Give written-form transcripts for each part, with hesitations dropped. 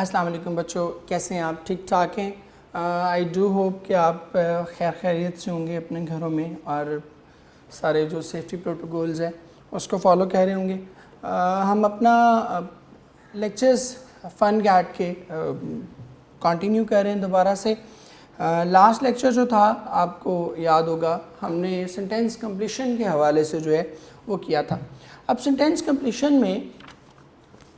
अस्सलाम वालेकुम बच्चों, कैसे हैं आप? ठीक ठाक हैं? आई डू होप कि आप खैर खैरियत से होंगे अपने घरों में और सारे जो सेफ्टी प्रोटोकॉल्स हैं उसको फॉलो कर रहे होंगे। हम अपना लेक्चर्स फ़न गैट के कंटिन्यू कर रहे हैं दोबारा से। लास्ट लेक्चर जो था आपको याद होगा, हमने सेंटेंस कंप्लीशन के हवाले से जो है वो किया था। अब सेंटेंस कंप्लीशन में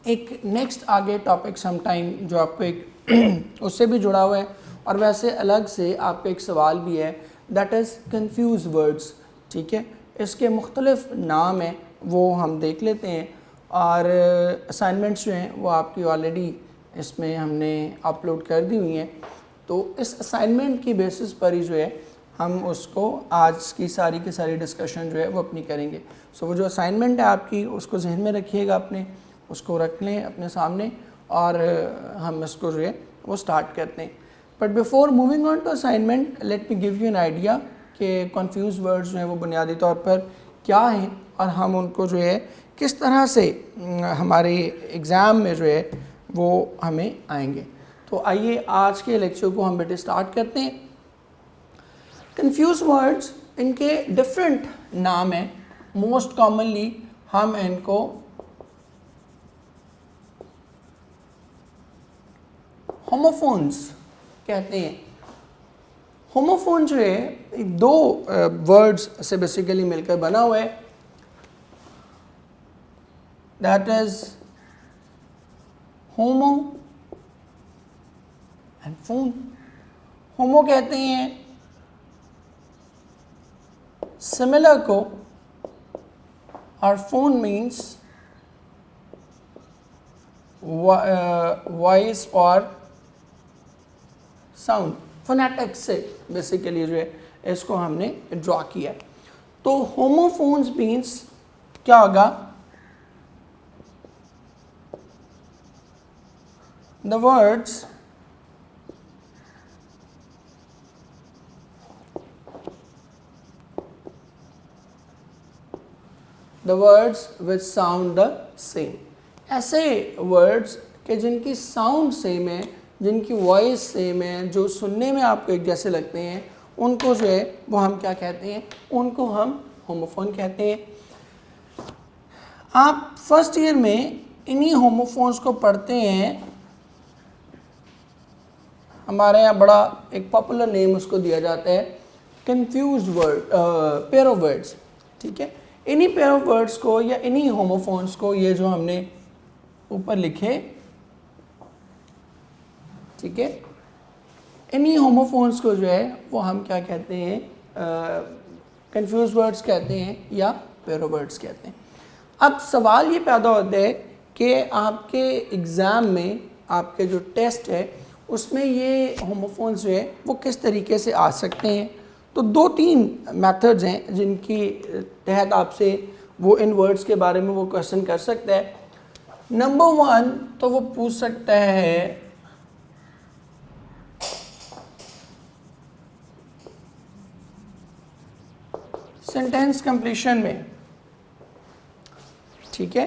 एक नेक्स्ट आगे टॉपिक समटाइम जो आपको एक उससे भी जुड़ा हुआ है और वैसे अलग से आपको एक सवाल भी है, दैट इज़ कंफ्यूज वर्ड्स। ठीक है, इसके मुख्तलिफ नाम हैं, वो हम देख लेते हैं और असाइनमेंट्स जो हैं वो आपकी ऑलरेडी इसमें हमने अपलोड कर दी हुई हैं। तो इस असाइनमेंट की बेसिस पर ही जो है हम उसको आज की सारी डिस्कशन जो है वो अपनी करेंगे। सो वो जो असाइनमेंट है आपकी, उसको जहन में रखिएगा, अपने उसको रख लें अपने सामने और हम इसको जो है वो स्टार्ट करते हैं। But before moving on to assignment, let me give you an idea कि कन्फ्यूज वर्ड्स जो हैं वो बुनियादी तौर पर क्या हैं और हम उनको जो है किस तरह से हमारे एग्ज़ाम में जो है वो हमें आएंगे। तो आइए आज के लेक्चर को हम बेटे स्टार्ट करते हैं। कंफ्यूज वर्ड्स, इनके डिफरेंट नाम हैं। मोस्ट कॉमनली हम इनको होमोफोन्स कहते हैं। होमोफोन जो है दो वर्ड्स से बेसिकली मिलकर बना हुआ है, that is homo and phone. Homo कहते हैं सिमिलर को और फोन मीन्स वॉइस और साउंड। फोनेटिक्स से बेसिकली जो है इसको हमने ड्रॉ किया। तो होमोफोन्स मीन्स क्या होगा? The words which sound the same. ऐसे वर्ड्स के जिनकी साउंड सेम है, जिनकी वॉइस सेम है, जो सुनने में आपको एक जैसे लगते हैं, उनको जो है वो हम क्या कहते हैं? उनको हम होमोफोन कहते हैं। आप फर्स्ट ईयर में इन्हीं होमोफोन्स को पढ़ते हैं। हमारे यहाँ बड़ा एक पॉपुलर नेम उसको दिया जाता है confuse word, pair of words. ठीक है, इन्हीं पेयर ऑफ वर्ड्स को या इन्हीं होमोफोन्स को, ये जो हमने ऊपर लिखे, ठीक है, इन्हीं होमोफोन्स को जो है वो हम क्या कहते हैं? कंफ्यूज वर्ड्स कहते हैं या पेयर ऑफ वर्ड्स कहते हैं। अब सवाल ये पैदा होता है कि आपके एग्ज़ाम में, आपके जो टेस्ट है उसमें ये होमोफोन्स जो है वो किस तरीके से आ सकते हैं। तो दो तीन मेथड्स हैं जिनकी तहत आपसे वो इन वर्ड्स के बारे में वो क्वेश्चन कर सकता है। नंबर वन तो वो पूछ सकता है सेंटेंस कंप्लीशन में। ठीक है,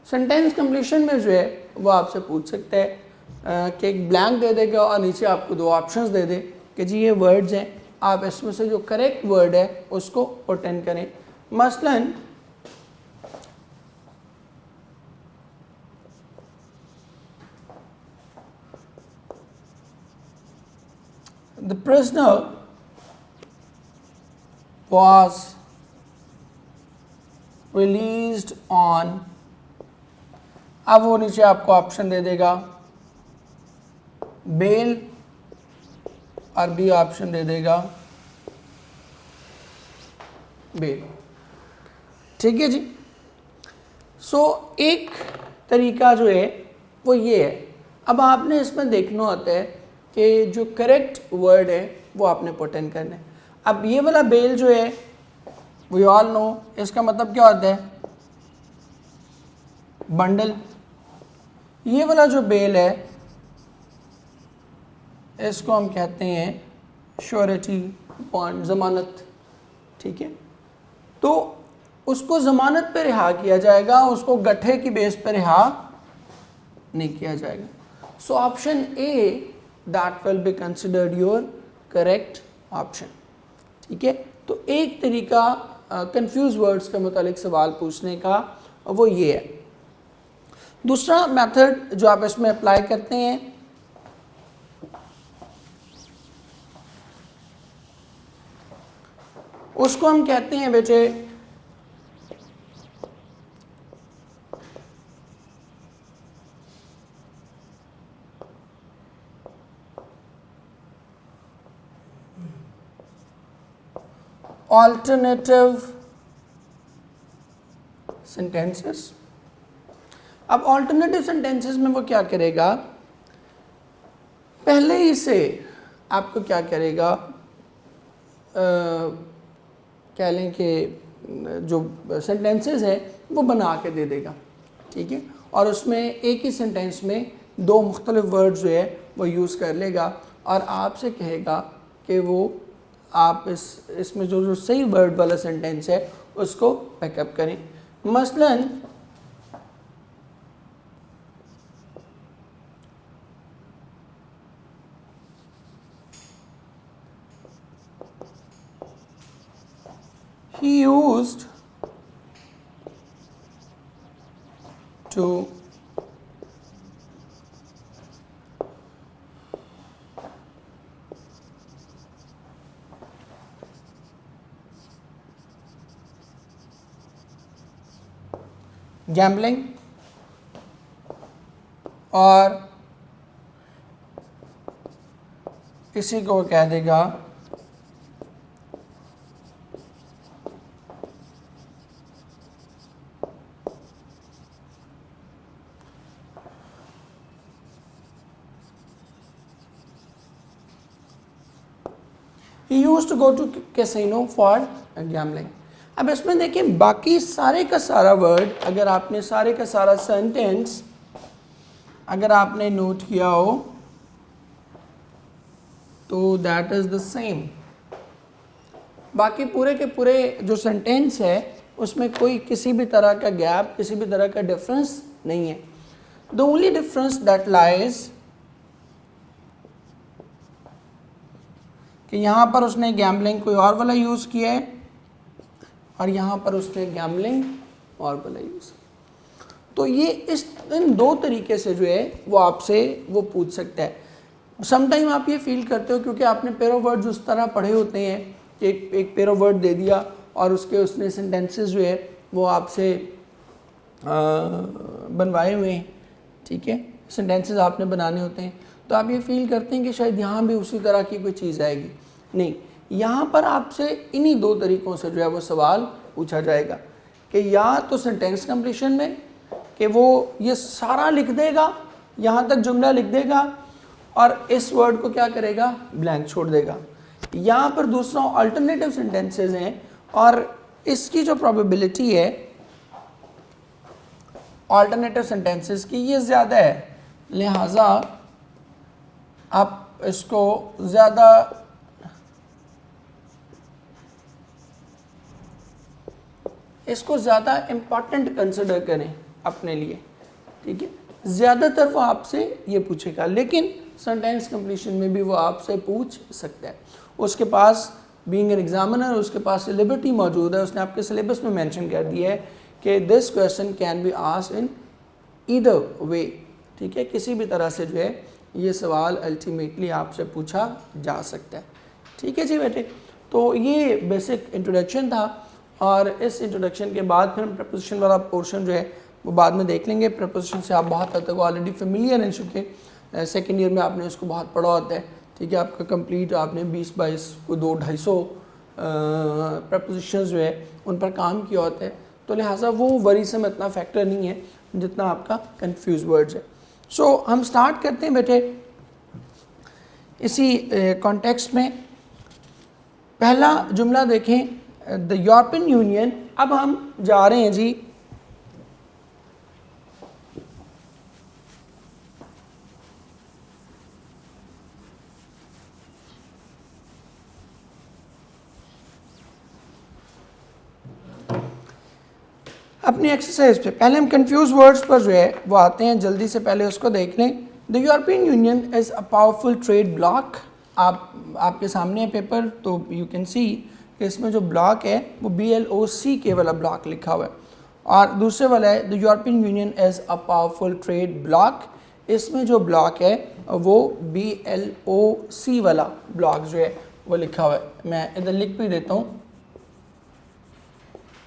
सेंटेंस कंप्लीशन में जो है वो आपसे पूछ सकता है कि एक ब्लैंक दे देगा और नीचे आपको दो ऑप्शंस दे दे कि जी ये वर्ड्स हैं, आप इसमें से जो करेक्ट वर्ड है उसको पुट इन करें। मसलन the prisoner was released on, अब वो नीचे आपको ऑप्शन दे देगा बेल और बी ऑप्शन दे देगा बेल। ठीक है जी। सो एक तरीका जो है वो ये है। अब आपने इसमें देखना होता है कि जो करेक्ट वर्ड है वो आपने पुट इन करना है। अब ये वाला बेल जो है, वी ऑल नो, इसका मतलब क्या होता है? बंडल। ये वाला जो बेल है इसको हम कहते हैं श्योरिटी बॉन्ड, ज़मानत। ठीक है, तो उसको ज़मानत पे रिहा किया जाएगा, उसको गट्ठे की बेस पे रिहा नहीं किया जाएगा। So option A that will be considered your correct option. ठीक है, तो एक तरीका कंफ्यूज वर्ड्स के मुतालिक सवाल पूछने का वो ये है। दूसरा मेथड जो आप इसमें अप्लाई करते हैं उसको हम कहते हैं बेटे ऑल्टरनेटिव सेंटेंसेस। अब ऑल्टरनेटिव सेंटेंसेस में वो क्या करेगा, पहले ही से आपको क्या करेगा, कह लें कि जो सेंटेंसेस है वो बना के दे देगा। ठीक है, और उसमें एक ही सेंटेंस में दो मुख्तलिफ वर्ड जो है वो यूज़ कर लेगा और आपसे कहेगा कि वो आप इसमें जो सही वर्ड वाला सेंटेंस है उसको बैकअप करें। मसलन he used to गैम्बलिंग, और इसी को कह देगा he used to go to casino for gambling। अब इसमें देखिए बाकी सारे का सारा वर्ड, अगर आपने सारे का सारा सेंटेंस अगर आपने नोट किया हो तो दैट इज़ द सेम। बाकी पूरे के पूरे जो सेंटेंस है उसमें कोई किसी भी तरह का गैप, किसी भी तरह का डिफरेंस नहीं है। The only difference that lies कि यहाँ पर उसने गैम्बलिंग कोई और वाला यूज़ किया है और यहाँ पर उसने गैम्बलिंग और वाला यूज़ किया। तो ये इन दो तरीके से जो है वो आपसे वो पूछ सकता है। समटाइम आप ये फील करते हो क्योंकि आपने पेयर ऑफ वर्ड्स उस तरह पढ़े होते हैं कि एक पेयर ऑफ वर्ड दे दिया और उसने सेंटेंसेस जो है वो आपसे बनवाए हुए हैं। ठीक है, सेंटेंसेस आपने बनाने होते हैं, तो आप ये फील करते हैं कि शायद यहाँ भी उसी तरह की कोई चीज़ आएगी। नहीं, यहाँ पर आपसे इन्हीं दो तरीक़ों से जो है वो सवाल पूछा जाएगा कि या तो सेंटेंस कंप्लीशन में कि वो ये सारा लिख देगा, यहाँ तक जुमला लिख देगा और इस वर्ड को क्या करेगा, ब्लैंक छोड़ देगा। यहाँ पर दूसरा अल्टरनेटिव सेंटेंसेस हैं और इसकी जो प्रोबेबिलिटी है अल्टरनेटिव सेंटेंसेस की ये ज़्यादा है, लिहाजा आप इसको ज़्यादा इम्पॉर्टेंट कंसिडर करें अपने लिए। ठीक है, ज़्यादातर वो आपसे ये पूछेगा, लेकिन सेंटेंस कंप्लीशन में भी वो आपसे पूछ सकता है। उसके पास बीइंग एन एग्जामिनर उसके पास लिबर्टी मौजूद है, उसने आपके सिलेबस में मेंशन कर दिया है कि this question can be asked in either way. ठीक है, किसी भी तरह से जो है ये सवाल अल्टीमेटली आपसे पूछा जा सकता है। ठीक है जी बेटे, तो ये बेसिक इंट्रोडक्शन था और इस इंट्रोडक्शन के बाद फिर हम प्रपोजिशन वाला पोर्शन जो है वो बाद में देख लेंगे। प्रपोजिशन से आप बहुत हद तक ऑलरेडी फेमिलियर रह चुके, सेकेंड ईयर में आपने उसको बहुत पढ़ा होता है। ठीक है, आपका कंप्लीट आपने 20-22 को 200-250 प्रपोजिशंस जो है उन पर काम किया होता है, तो लिहाजा वो वरीसम इतना फैक्टर नहीं है जितना आपका कंफ्यूज वर्ड्स है। सो हम स्टार्ट करते हैं बेटे इसी कॉन्टेक्स्ट में। पहला जुमला देखें, द यूरोपियन यूनियन। अब हम जा रहे हैं जी अपनी एक्सरसाइज पे पहले हम कंफ्यूज वर्ड्स पर जो है वो आते हैं, जल्दी से पहले उसको देख लें। The European union is a powerful trade block. आपके सामने है पेपर, तो यू कैन सी कि इसमें जो ब्लॉक है वो BLOCK वाला ब्लॉक लिखा हुआ है, और दूसरे वाला है the European union is a powerful trade block. इसमें जो ब्लॉक है वो BLOC वाला ब्लॉक जो है वो लिखा हुआ है। मैं इधर लिख भी देता हूँ,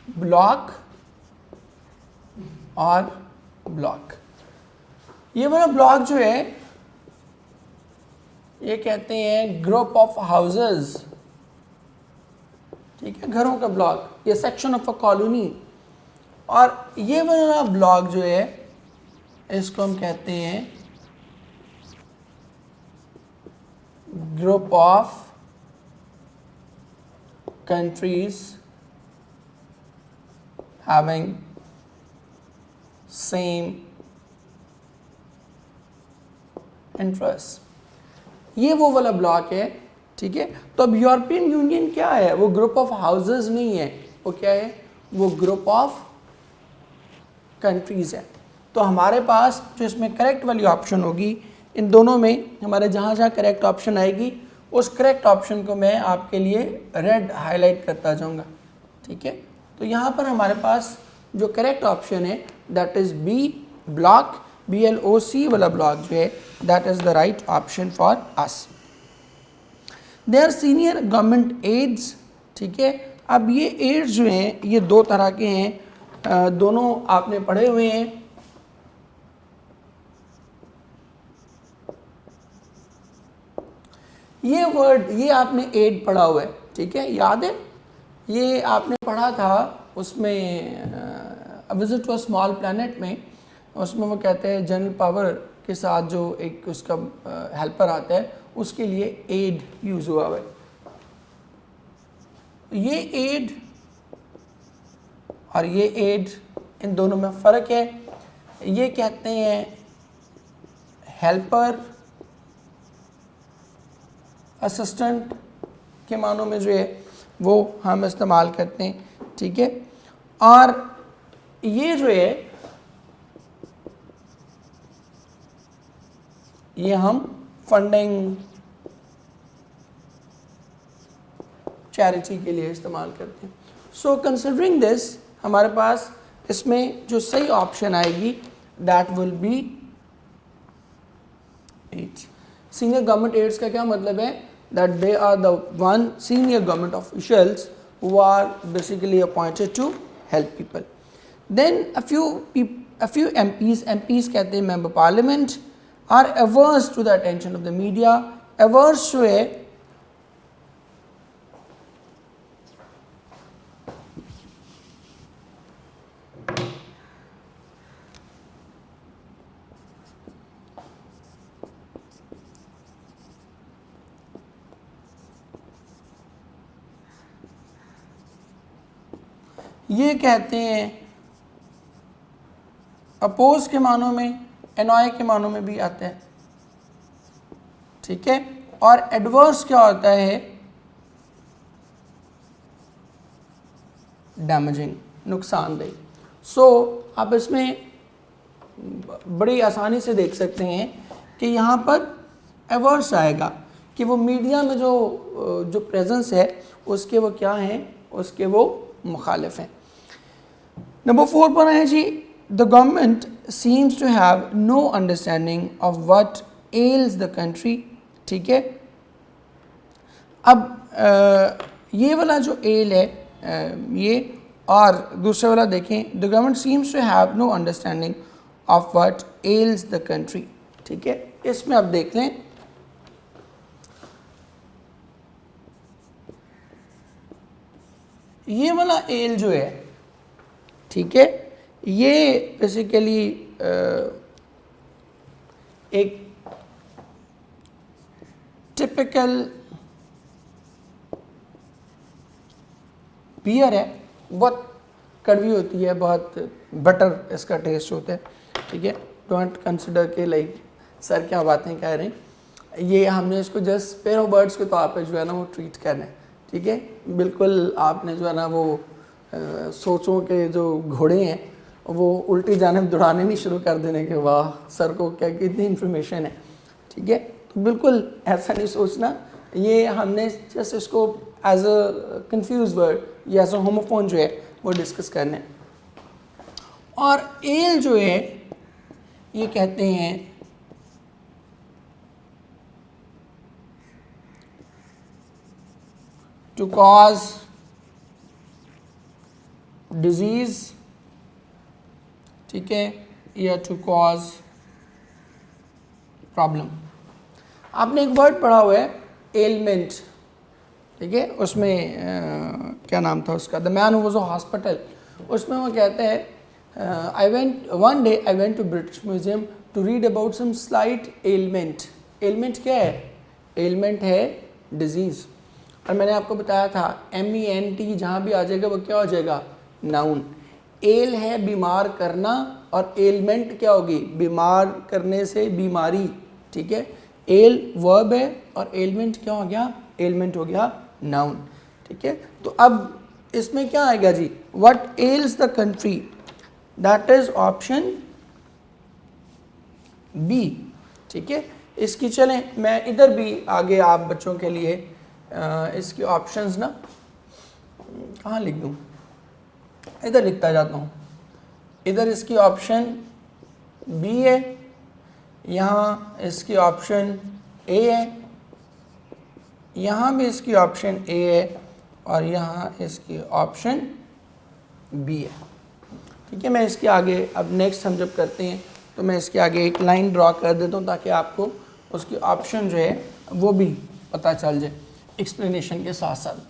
ब्लॉक और ब्लॉक। ये वाला ब्लॉक जो है ये कहते हैं ग्रुप ऑफ हाउसेस, ठीक है, घरों का ब्लॉक, ये सेक्शन ऑफ अ कॉलोनी। और ये वाला ब्लॉक जो है इसको हम कहते हैं group of countries having same interest. ये वो वाला ब्लॉक है, ठीक है। तो अब यूरोपियन यूनियन क्या है, वो ग्रुप ऑफ हाउसेस नहीं है, वो क्या है, वो ग्रुप ऑफ कंट्रीज है। तो हमारे पास जो इसमें करेक्ट वाली ऑप्शन होगी, इन दोनों में हमारे जहाँ जहाँ करेक्ट ऑप्शन आएगी उस करेक्ट ऑप्शन को मैं आपके लिए रेड हाईलाइट करता जाऊँगा, ठीक है। तो यहाँ पर हमारे पास जो करेक्ट ऑप्शन है that is B, block, BLOC वाला ब्लॉक जो है that is the right option for us. They are senior government aides, ठीक है। अब ये एड्स जो हैं ये दो तरह के हैं, दोनों आपने पढ़े हुए हैं। ये वर्ड, ये आपने एड पढ़ा हुआ है, ठीक है, याद है, ये आपने पढ़ा था उसमें visit to a small planet में। उसमें वो कहते हैं जनरल पावर के साथ जो एक उसका हेल्पर आता है उसके लिए एड यूज़ हुआ है। ये एड और ये एड, इन दोनों में फ़र्क है। ये कहते हैं हेल्पर, असिस्टेंट के मानों में जो है वो हम इस्तेमाल करते हैं, ठीक है। और ये जो है ये हम फंडिंग, चैरिटी के लिए इस्तेमाल करते हैं। सो कंसिडरिंग दिस, हमारे पास इसमें जो सही ऑप्शन आएगी that will be aides. Senior government aides का क्या मतलब है, that they are the one senior government officials who are basically appointed to help people. Then a few MPs कहते हैं member parliament, are averse to the attention of the media। averse जो है ये कहते हैं अपोज के मानों में, एनॉय के मानों में भी आता है, ठीक है। और एडवर्स क्या होता है, डैमेजिंग, नुकसानदेह। सो आप इसमें बड़ी आसानी से देख सकते हैं कि यहाँ पर एवर्स आएगा कि वो मीडिया में जो प्रेजेंस है उसके वो क्या हैं, उसके वो मुखालिफ हैं। नंबर 4 पर है जी, the government seems to have no understanding of what ails the country, ठीक है। अब ये वाला जो एल है ये, और दूसरा वाला देखें, the government seems to have no understanding of what ails the country, ठीक है। इसमें आप देख लें, ये वाला एल जो है, ठीक है, ये बेसिकली एक टिपिकल बियर है, बहुत कड़वी होती है, बहुत बटर इसका टेस्ट होता है, ठीक है। डोंट कंसिडर के लाइक सर क्या बातें कह रहे हैं, ये हमने इसको जस्ट पेयर ऑफ बर्ड्स के तौर पे जो है ना वो ट्रीट करना है, ठीक है। बिल्कुल आपने जो है ना वो सोचों के जो घोड़े हैं वो उल्टी जानिब दौड़ाने नहीं शुरू कर देने के वाह सर को क्या कितनी इन्फॉर्मेशन है, ठीक है। तो बिल्कुल ऐसा नहीं सोचना, ये हमने जस्ट इसको एज अ कंफ्यूज वर्ड या एज अ होमोफोन जो है वो डिस्कस करना है। और एल जो है ये कहते हैं टू कॉज डिजीज, ठीक है, या टू कॉज प्रॉब्लम। आपने एक वर्ड पढ़ा हुआ है एलमेंट, ठीक है, उसमें क्या नाम था उसका, the man who was a hospital, उसमें वो कहते हैं I went one day I went to British Museum to read about some slight ailment. Ailment क्या है? एलमेंट है डिजीज़। और मैंने आपको बताया था MENT जहाँ भी आ जाएगा वो क्या हो जाएगा? नाउन। एल है बीमार करना और एलमेंट क्या होगी? बीमार करने से बीमारी, ठीक है। एल वर्ब है और एलमेंट क्या हो गया? एलमेंट हो गया नाउन, ठीक है। तो अब इसमें क्या आएगा जी? What else the country, that is option B, ठीक है। इसकी चलें मैं इधर भी आगे आप बच्चों के लिए इसकी ऑप्शंस ना कहाँ लिख दूँ, इधर लिखता जाता हूँ। इधर इसकी ऑप्शन बी है, यहाँ इसकी ऑप्शन ए है, यहाँ भी इसकी ऑप्शन ए है और यहाँ इसकी ऑप्शन बी है, ठीक है। मैं इसके आगे अब नेक्स्ट हम जब करते हैं तो मैं इसके आगे एक लाइन ड्रॉ कर देता हूँ ताकि आपको उसकी ऑप्शन जो है वो भी पता चल जाए एक्सप्लेनेशन के साथ साथ।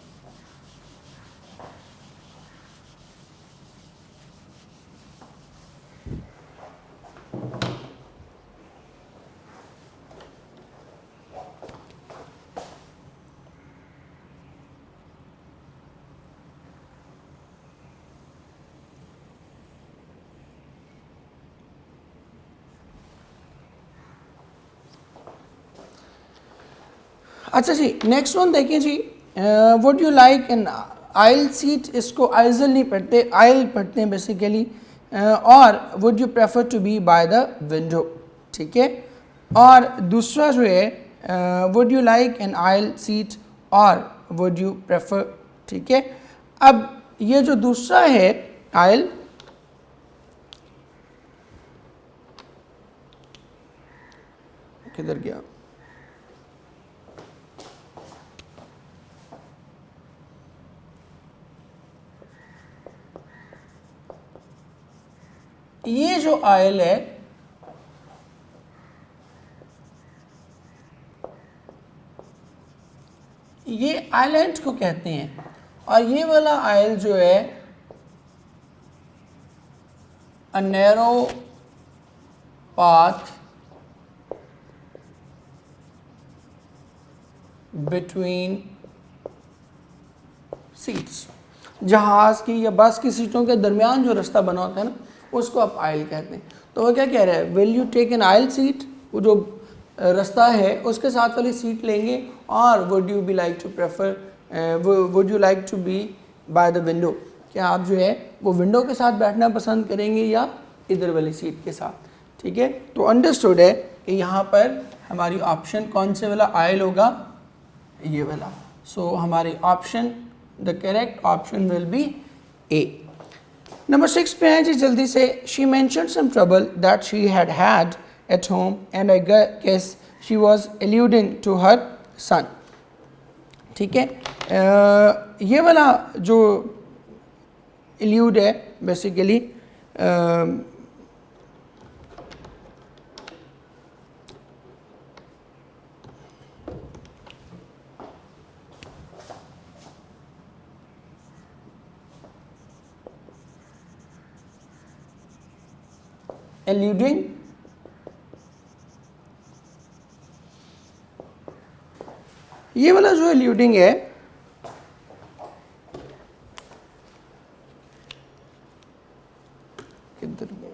अच्छा जी, नेक्स्ट वन देखिए जी, would you like an aisle seat, इसको आइजल नहीं पढ़ते, आइल पढ़ते हैं बेसिकली, और would you prefer to be by the window, ठीक है। और दूसरा जो है would you like an aisle seat और वुड यू प्रेफर, ठीक है। अब ये जो दूसरा है आइल, किधर गया? ये जो आयल है ये आइलैंड को कहते हैं और ये वाला आयल जो है a narrow path between seats, जहाज़ की या बस की सीटों के दरमियान जो रास्ता बना होता है ना उसको आप आयल कहते हैं। तो वो क्या कह रहा है? Will you take an aisle seat, वो जो रास्ता है उसके साथ वाली सीट लेंगे, और would you be like to prefer, would you like to be by the window, क्या आप जो है वो विंडो के साथ बैठना पसंद करेंगे या इधर वाली सीट के साथ, ठीक है। तो अंडरस्टूड है कि यहाँ पर हमारी ऑप्शन कौन से वाला आयल होगा? ये वाला। सो हमारी option, the correct option will be A. Number 6 पे है जी जल्दी से। She mentioned some trouble that she had had at home and I guess she was alluding to her son, ठीक है। ये वाला जो एल्यूड है बेसिकली एल्यूडिंग, ये वाला जो एल्यूडिंग है किधर गया?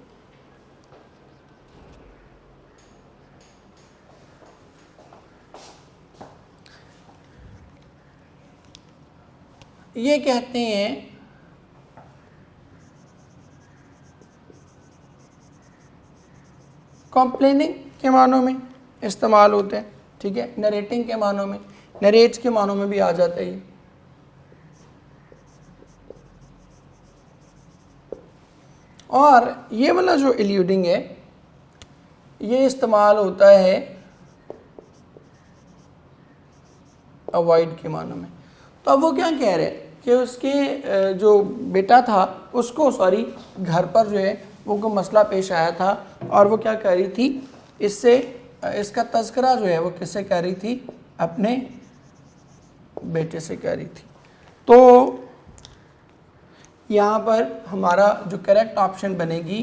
ये कहते हैं कंप्लेनिंग के मानों में इस्तेमाल होते हैं, ठीक है, नरेटिंग के मानों में, नरेट के मानों में भी आ जाता है ये। और ये वाला जो एल्यूडिंग है ये इस्तेमाल होता है अवॉइड के मानों में। तो अब वो क्या कह रहे हैं कि उसके जो बेटा था उसको सॉरी घर पर जो है वो को मसला पेश आया था और वो क्या कह रही थी, इससे इसका तज़किरा जो है वो किससे कह रही थी, अपने बेटे से कह रही थी। तो यहाँ पर हमारा जो करेक्ट ऑप्शन बनेगी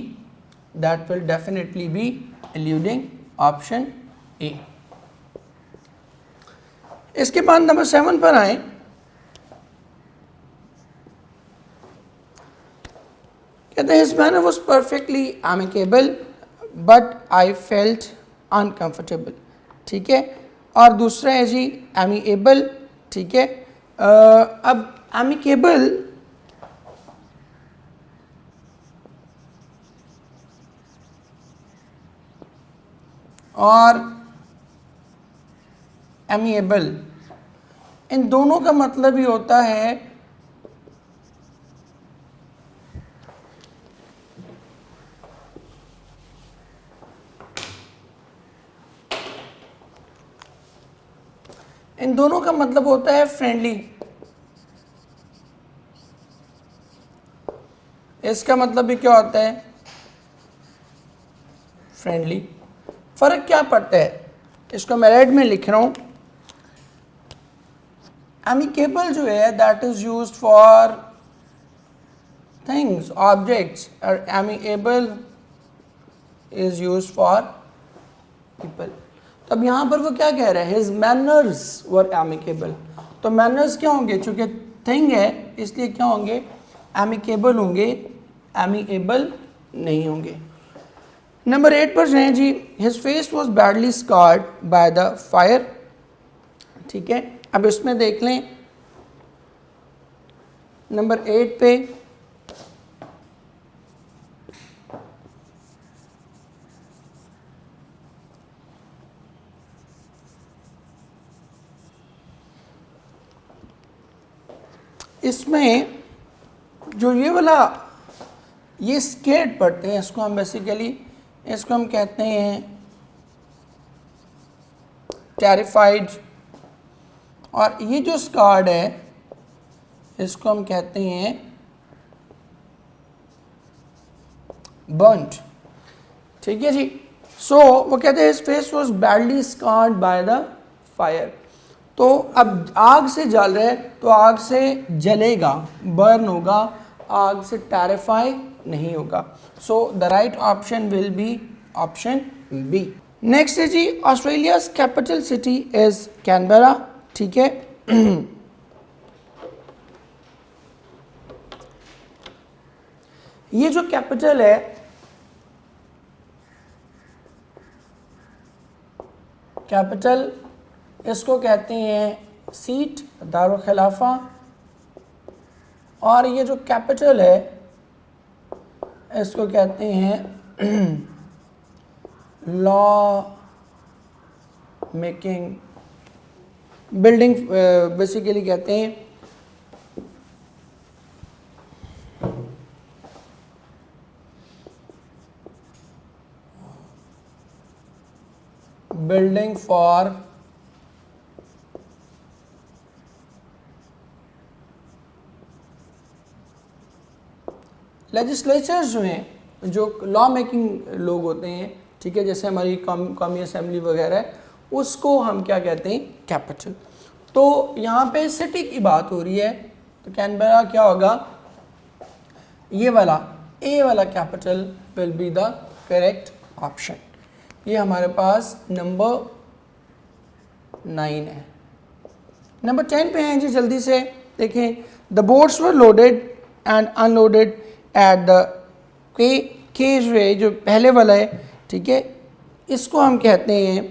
that will definitely be alluding, option A. इसके बाद नंबर 7 पर आए। कहते हैं his manner was perfectly amicable but I felt uncomfortable, ठीक है। और दूसरा है जी एमिएबल, ठीक है। अब एमिकेबल और एमिएबल इन दोनों का मतलब ही होता है इन दोनों का मतलब होता है फ्रेंडली। इसका मतलब भी क्या होता है, फ्रेंडली। फर्क क्या पड़ता है, इसको मैं रेड में लिख रहा हूं। एमिकेबल जो है that is used for things, objects, और amiable is used for people. तो अब यहाँ पर वो क्या कह रहा है, हिज मैनर्स वर एमिकेबल। तो मैनर्स क्या होंगे, चूंकि थिंग है इसलिए क्या होंगे, एमिकेबल होंगे, एमिएबल नहीं होंगे। नंबर 8 पर जाएं जी। His face was badly scarred by the fire, ठीक है। अब इसमें देख लें नंबर 8 पे इसमें जो ये वाला ये स्केर्ड पढ़ते हैं, इसको हम बेसिकली इसको हम कहते हैं टेरिफाइड, और ये जो स्कार्ड है इसको हम कहते हैं बर्न्ट, ठीक है जी। सो वो कहते हैं his face was badly scarred by the fire. तो अब आग से जल रहे तो आग से जलेगा, बर्न होगा, आग से टेरिफाई नहीं होगा। So the right option will be option B. Next है जी Australia's capital city is Canberra, ठीक है। ये जो कैपिटल है कैपिटल इसको कहते हैं सीट, दारुल खिलाफा, और ये जो कैपिटल है इसको कहते हैं लॉ मेकिंग बिल्डिंग, बेसिकली कहते हैं बिल्डिंग फॉर लेजिस्लेचर्स जो हैं, जो लॉ मेकिंग लोग होते हैं, ठीक है, जैसे हमारी कौमी असेंबली वगैरह है, उसको हम क्या कहते हैं, कैपिटल। तो यहाँ पे सिटी की बात हो रही है, तो कैनबरा क्या होगा, ये वाला ए वाला capital will be the correct option. ये हमारे पास नंबर 9 है। नंबर 10 पे हैं जी, जल्दी से देखें। The boats were loaded and unloaded at the के जो पहले वाला है, ठीक है, इसको हम कहते हैं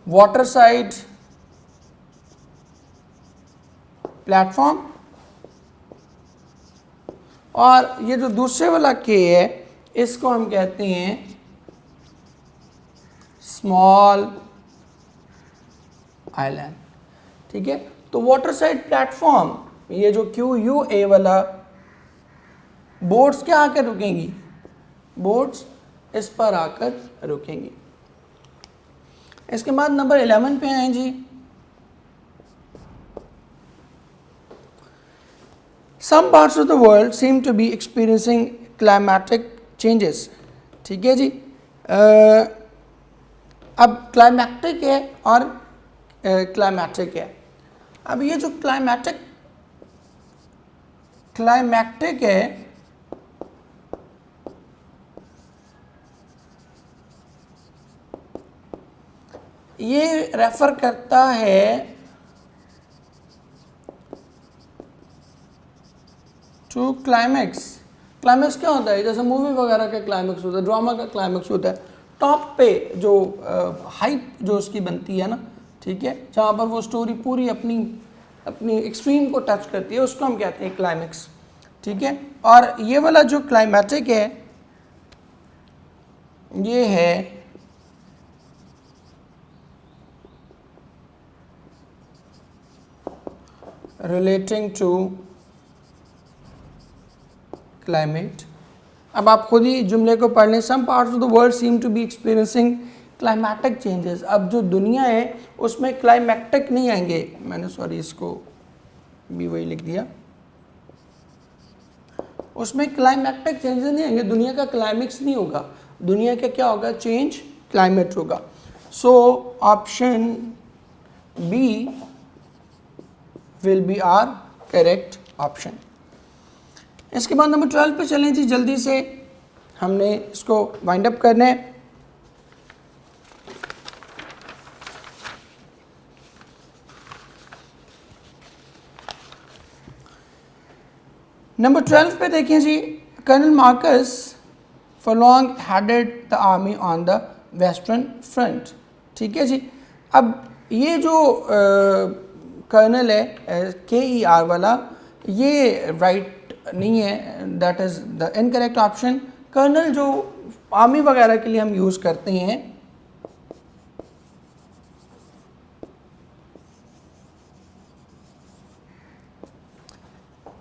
वाटर साइड प्लेटफॉर्म, और ये जो दूसरे वाला के है इसको हम कहते हैं स्मॉल आइलैंड। ठीक है, तो वाटर साइड प्लेटफॉर्म, ये जो QUA वाला, बोट्स क्या आकर रुकेंगी, बोट्स इस पर आकर रुकेंगी। इसके बाद नंबर 11 पे आए जी। Some parts of the world seem to be experiencing climatic changes। ठीक है जी, अब क्लाइमैटिक है और क्लाइमैटिक है। अब ये जो क्लाइमैटिक है, ये रेफर करता है टू क्लाइमैक्स। क्लाइमैक्स क्या होता है, जैसे मूवी वगैरह का क्लाइमैक्स होता है, ड्रामा का क्लाइमैक्स होता है, टॉप पे जो हाइप जो उसकी बनती है ना, ठीक है, जहाँ पर वो स्टोरी पूरी अपनी एक्सट्रीम को टच करती है, उसको हम कहते हैं क्लाइमैक्स। ठीक है, और ये वाला जो क्लाइमैटिक है ये है रिलेटिंग टू क्लाइमेट। अब आप खुद ही जुमले को पढ़ लें। Some parts of the world seem to be experiencing climatic changes. अब जो दुनिया है उसमें क्लाइमैटिक नहीं आएंगे, मैंने सॉरी इसको भी वही लिख दिया, उसमें क्लाइमैटिक चेंजेस नहीं आएंगे, दुनिया का क्लाइमेक्स नहीं होगा, दुनिया का क्या होगा, चेंज क्लाइमेट होगा। So option B will be are correct option. इसके बाद नंबर 12 पे चलें जी, जल्दी से हमने इसको वाइंड अप करना है। नंबर 12 पे देखें जी, colonel Marcus Furlong headed the army on the western front. ठीक है जी, अब ये जो कर्नल है KER वाला, ये राइट नहीं है, that is the incorrect option. Colonel जो आर्मी वगैरह के लिए हम यूज़ करते हैं,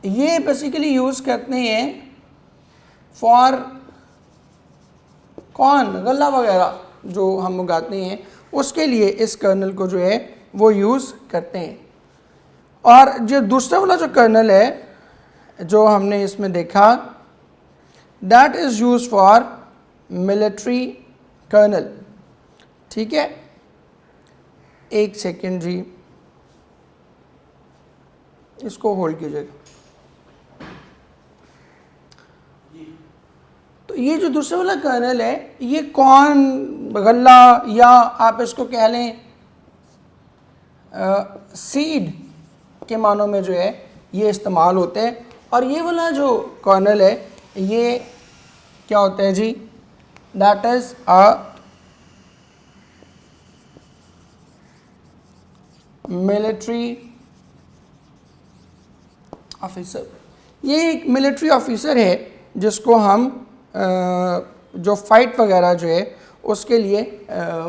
ये बेसिकली यूज़ करते हैं फॉर कॉर्न, गल्ला वगैरह जो हम उगाते हैं उसके लिए इस कर्नल को जो है वो यूज़ करते हैं। और जो दूसरा वाला जो कर्नल है जो हमने इसमें देखा, that is use for military colonel. ठीक है, एक सेकेंड जी, इसको होल्ड कीजिएगा। तो ये जो दूसरा वाला कर्नल है, ये कौन, गल्ला, या आप इसको कह लें सीड के मानों में जो है ये इस्तेमाल होते हैं। और ये वाला जो कर्नल है ये क्या होता है जी, that is a military officer. ये एक मिलिट्री ऑफिसर है जिसको हम जो फाइट वगैरह जो है उसके लिए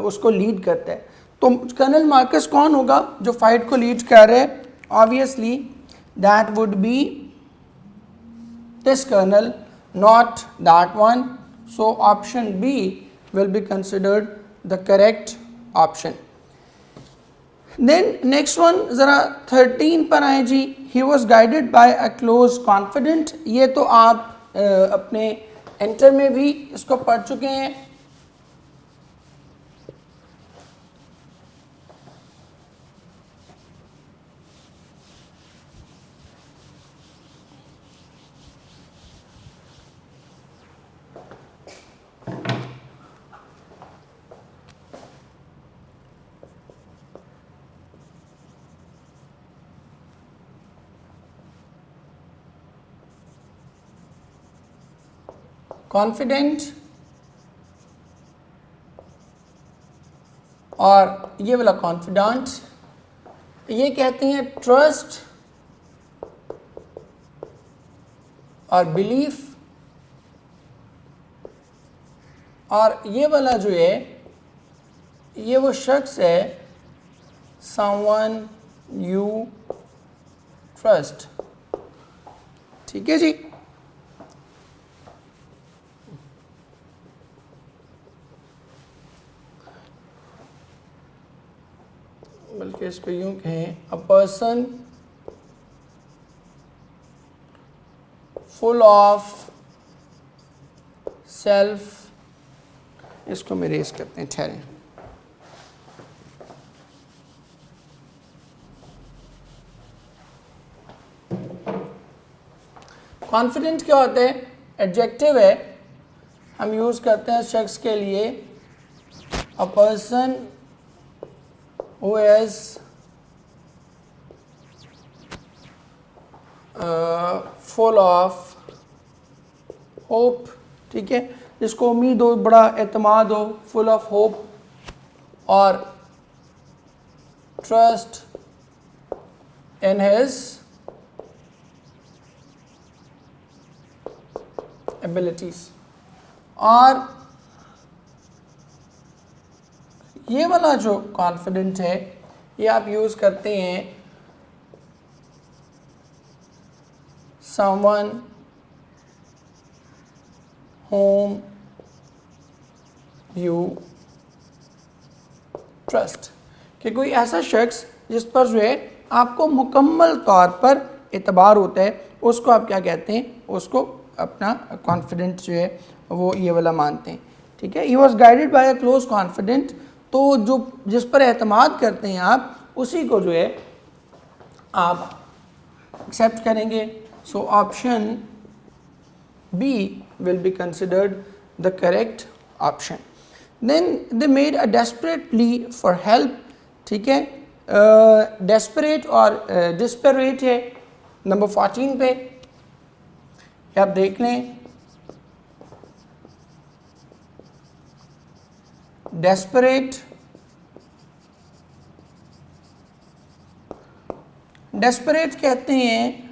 उसको लीड करता है। तो कर्नल मार्कस कौन होगा जो फाइट को लीड कर रहे हैं? Obviously that would be this colonel, not that one. So option B will be considered the correct option. Then next one, ज़रा 13 पर आए जी। He was guided by a close confidant। ये तो आप अपने एंटर में भी इसको पढ़ चुके हैं। कॉन्फिडेंट और ये वाला कॉन्फिडेंट, ये कहते हैं ट्रस्ट और बिलीफ, और ये वाला जो है ये वो शख्स है someone you trust। ठीक है जी। बल्कि इसको यूं कहें, a person full of self, इसको हम इरेज करते हैं, ठहरें। कॉन्फिडेंट क्या होता है? एडजेक्टिव है, हम यूज़ करते हैं शख्स के लिए, a person who is full of hope. ठीक है, जिसको उम्मीद हो, बड़ा एतमाद हो, फुल ऑफ होप, और ट्रस्ट इन हिज एबिलिटीज। और ये वाला जो कॉन्फिडेंट है ये आप यूज़ करते हैं someone whom you trust, कि कोई ऐसा शख्स जिस पर जो है आपको मुकम्मल तौर पर एतबार होता है, उसको आप क्या कहते हैं? उसको अपना कॉन्फिडेंट जो है वो ये वाला मानते हैं। ठीक है, he was guided by a close confident, तो जो जिस पर एतमाद करते हैं आप, उसी को जो है आप एक्सेप्ट करेंगे। So option B will be considered the correct option. Then they made a desperate plea for help. ठीक है, डेस्परेट और डिस्परेट है नंबर 14 पे, आप देख लें। डेस्परेट, डेस्परेट कहते हैं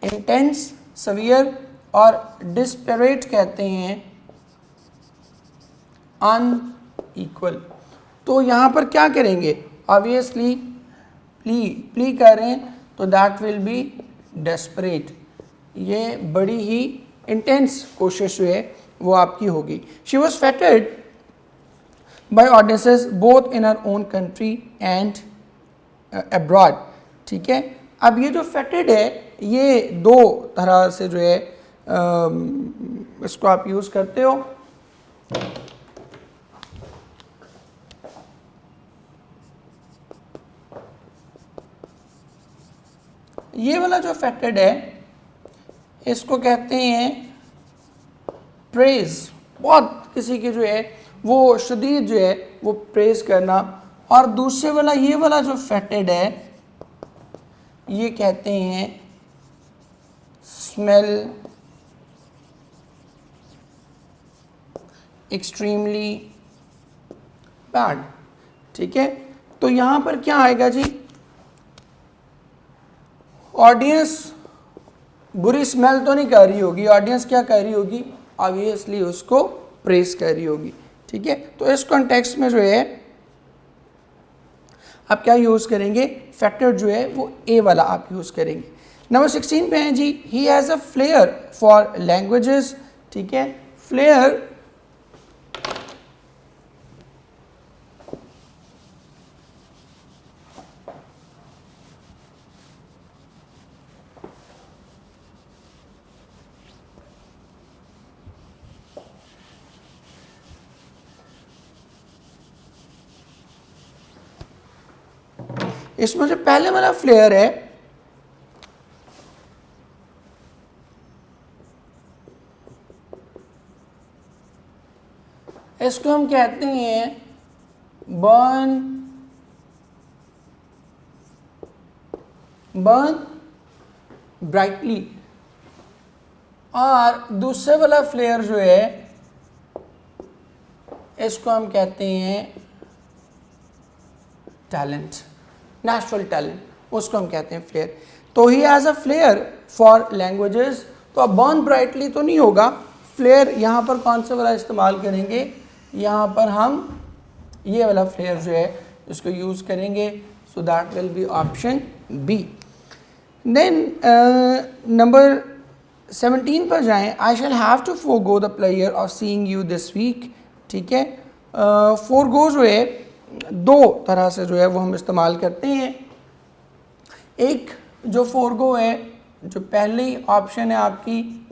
इंटेंस, सवियर, और डिस्परेट कहते हैं अनइक्वल। तो यहाँ पर क्या करेंगे? ऑब्वियसली प्ली कर रहे हैं तो दैट विल बी डेस्परेट, ये बड़ी ही इंटेंस कोशिश जो है वो आपकी होगी। She was feted by audiences both in her own country and abroad. ठीक है, अब ये जो फेटेड है ये दो तरह से जो है इसको आप यूज़ करते हो। ये वाला जो फेटेड है इसको कहते हैं प्रेज, बहुत किसी की जो है वो शदीद जो है वो प्रेज करना। और दूसरे वाला ये वाला जो फेटेड है ये कहते हैं स्मेल एक्सट्रीमली बैड। ठीक है, तो यहाँ पर क्या आएगा जी? ऑडियंस बुरी स्मेल तो नहीं कर रही होगी, ऑडियंस क्या कर रही होगी? ऑब्वियसली उसको प्रेस कर रही होगी। ठीक है, तो इस कॉन्टेक्स्ट में जो है आप क्या यूज़ करेंगे? फैक्टर जो है वो ए वाला आप यूज़ करेंगे। नंबर 16 पे हैं जी, he has a flair for languages. ठीक है, फ्लेयर इसमें जो पहले वाला फ्लेयर है इसको हम कहते हैं बर्न ब्राइटली, और दूसरे वाला फ्लेयर जो है इसको हम कहते हैं टैलेंट, नेचुरल टैलेंट। उसको हम कहते हैं फ्लेयर। तो ही has a flair for languages, तो अब बर्न ब्राइटली तो नहीं होगा, फ्लेयर यहाँ पर कौन सा वाला इस्तेमाल करेंगे, यहाँ पर हम ये वाला फ्लेयर जो है इसको यूज़ करेंगे, so that will be option B. Then number 17 पर जाएं, I shall have to forgo the pleasure of seeing you this week. ठीक है, फोरगो जो है दो तरह से जो है वो हम इस्तेमाल करते हैं। एक जो फोरगो है, जो पहली ऑप्शन है आपकी,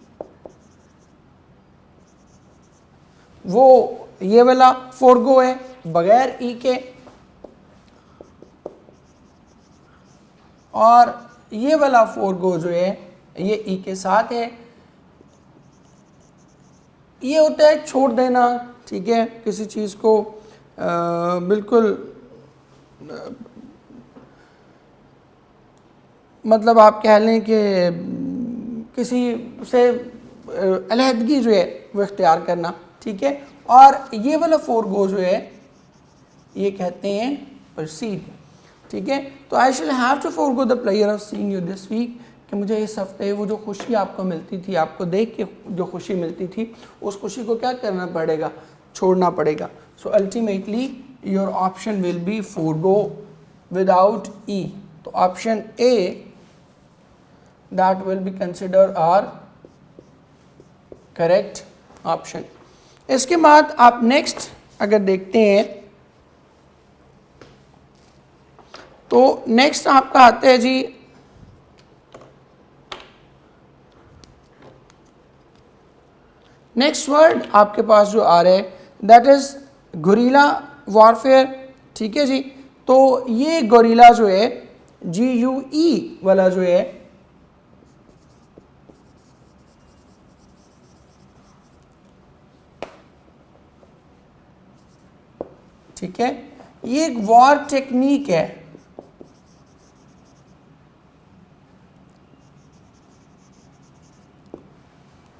वो ये वाला फोरगो है बगैर ई के, और ये वाला फोरगो जो है ये ई के साथ है। ये होता है छोड़ देना, ठीक है, किसी चीज़ को बिल्कुल मतलब आप कह लें कि किसी से अलहदगी जो है वो इख्तियार करना, ठीक है। और ये वाला फोरगो जो है ये कहते हैं प्रोसीड, ठीक है। तो I shall have to forgo the pleasure of seeing you this week, कि मुझे इस हफ्ते वो जो खुशी आपको मिलती थी, आपको देख के जो खुशी मिलती थी, उस खुशी को क्या करना पड़ेगा, छोड़ना पड़ेगा। So ultimately your option will be forgo without E. तो option A that will be consider our correct option. इसके बाद आप नेक्स्ट अगर देखते हैं तो नेक्स्ट आपका आता है जी नेक्स्ट वर्ड आपके पास जो आ रहा है दैट इज गोरिल्ला वॉरफेयर, ठीक है जी। तो ये गोरिल्ला जो है GUE वाला जो है ठीक है, ये एक वॉर टेक्निक है,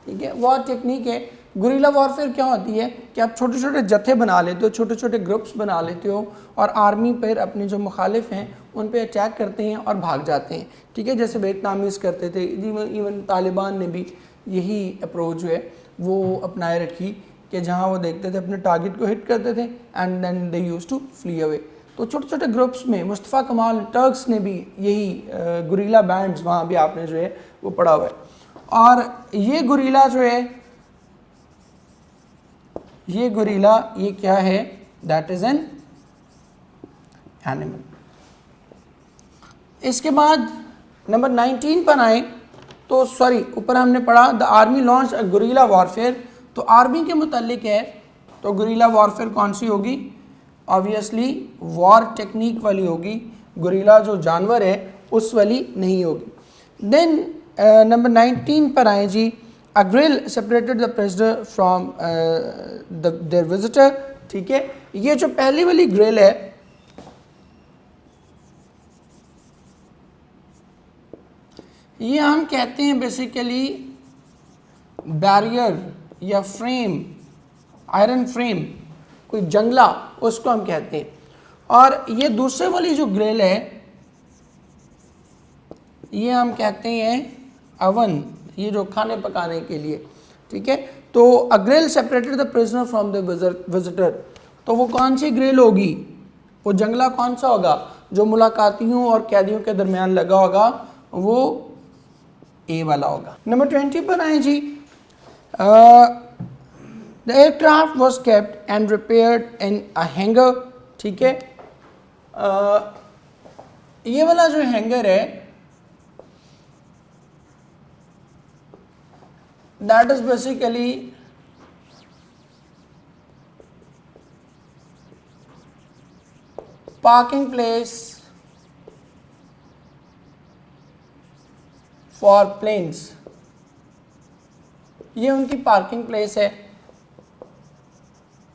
ठीक है, वॉर टेक्निक है। गुरिल्ला वॉरफेयर क्या होती है कि आप छोटे छोटे जत्थे बना लेते हो, छोटे छोटे ग्रुप्स बना लेते हो और आर्मी पर अपने जो मुखालिफ हैं उन पे अटैक करते हैं और भाग जाते हैं, ठीक है, जैसे वियतनामीज़ करते थे। इवन तालिबान ने भी यही अप्रोच जो है वो अपनाए रखी कि जहाँ वो देखते थे अपने टारगेट को हिट करते थे and then they used to flee away. तो छोटे छोटे ग्रुप्स में मुस्तफ़ा कमाल टर्क्स ने भी यही गुरिल्ला बैंड्स वहाँ भी आपने जो है वो पढ़ा हुआ है। और ये गुरिल्ला जो है ये गुरिल्ला ये क्या है, दैट इज एन एनिमल। इसके बाद नंबर 19 पर आए तो सॉरी ऊपर हमने पढ़ा the army launch a guerrilla warfare. तो आर्मी के मुतालिक है तो गुरिल्ला वॉरफेयर कौन सी होगी, ऑब्वियसली वॉर टेक्निक वाली होगी, गुरिल्ला जो जानवर है उस वाली नहीं होगी। देन नंबर 19 पर आए जी a grille separated the prisoner from their visitor, ठीक है। ये जो पहली वाली ग्रिल है ये हम कहते हैं बेसिकली बैरियर या फ्रेम, आयरन फ्रेम, कोई जंगला उसको हम कहते हैं। और ये दूसरे वाली जो ग्रिल है ये हम कहते हैं अवन, ये जो खाने पकाने के लिए, ठीक है। तो a grille separated the prisoner from the visitor, तो वो कौन सी ग्रिल होगी, वो जंगला कौन सा होगा जो मुलाकातियों और कैदियों के दरमियान लगा होगा, वो ए वाला होगा। नंबर 20 पर आए जी the aircraft was kept and repaired in a hangar, ठीक है। ये वाला जो हैंगर है that is basically parking place for planes, ये उनकी पार्किंग प्लेस है।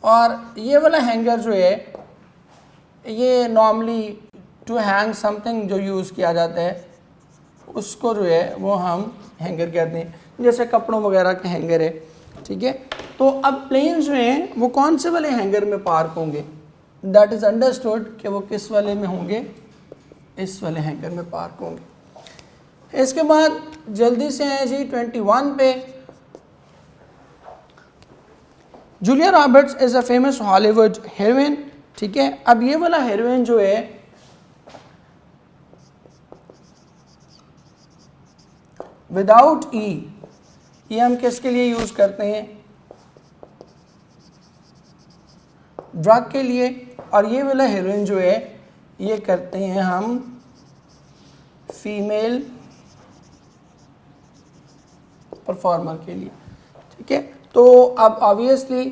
और ये वाला हैंगर जो है ये नॉर्मली टू हैंग समथिंग जो यूज़ किया जाता है उसको जो है वो हम हैंगर कहते हैं, जैसे कपड़ों वगैरह के हैंगर है, ठीक है। तो अब प्लेन जो हैं वो कौन से वाले हैंगर में पार्क होंगे, दैट इज़ अंडरस्टूड कि वो किस वाले में होंगे, इस वाले हैंगर में पार्क होंगे। इसके बाद जल्दी से हैं जी 21 पे। Julia Roberts is a famous Hollywood heroine. ठीक है, अब ये वाला हीरोइन जो है विदाउट ई, ये हम किसके लिए यूज़ करते हैं? ड्रग के लिए। और ये वाला हीरोइन जो है ये करते हैं हम फीमेल परफॉर्मर के लिए। ठीक है, तो अब ऑब्वियसली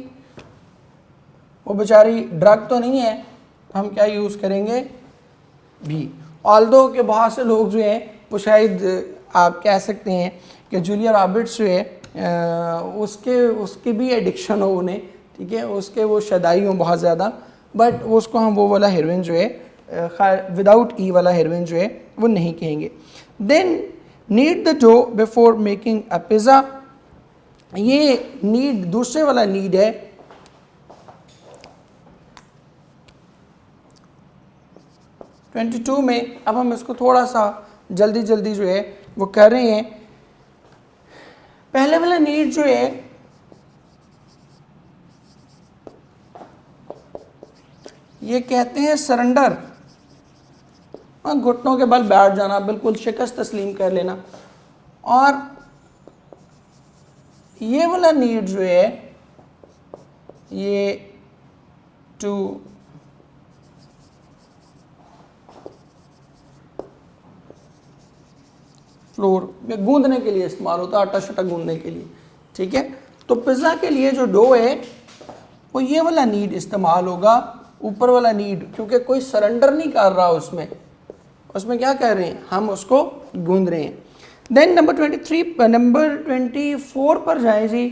वो बेचारी ड्रग तो नहीं है, हम क्या यूज़ करेंगे? भी। ऑल्दो के बहुत से लोग जो हैं वो शायद आप कह सकते हैं कि जूलिया रॉबर्ट्स जो है उसके भी एडिक्शन हो उन्हें, ठीक है, उसके वो शदाई हो बहुत ज़्यादा, बट उसको हम वो वाला हीरोइन जो है विदाउट ई वाला हीरोइन जो है वो नहीं कहेंगे। Then knead the dough before making a pizza, ये नीड दूसरे वाला नीड है। ट्वेंटी 22 में अब हम इसको थोड़ा सा जल्दी जल्दी जो है वो कर रहे हैं। पहले वाला नीड जो है ये कहते हैं सरेंडर, घुटनों के बल बैठ जाना, बिल्कुल शिकस्त तस्लीम कर लेना। और ये वाला नीड जो है ये टू फ्लोर में गूंदने के लिए इस्तेमाल होता है, आटा शटा गूंदने के लिए। ठीक है, तो पिज़्ज़ा के लिए जो डो है वो ये वाला नीड इस्तेमाल होगा, ऊपर वाला नीड, क्योंकि कोई सरेंडर नहीं कर रहा उसमें क्या कर रहे हैं, हम उसको गूंद रहे हैं। देन नंबर 24 पर जाएं जी।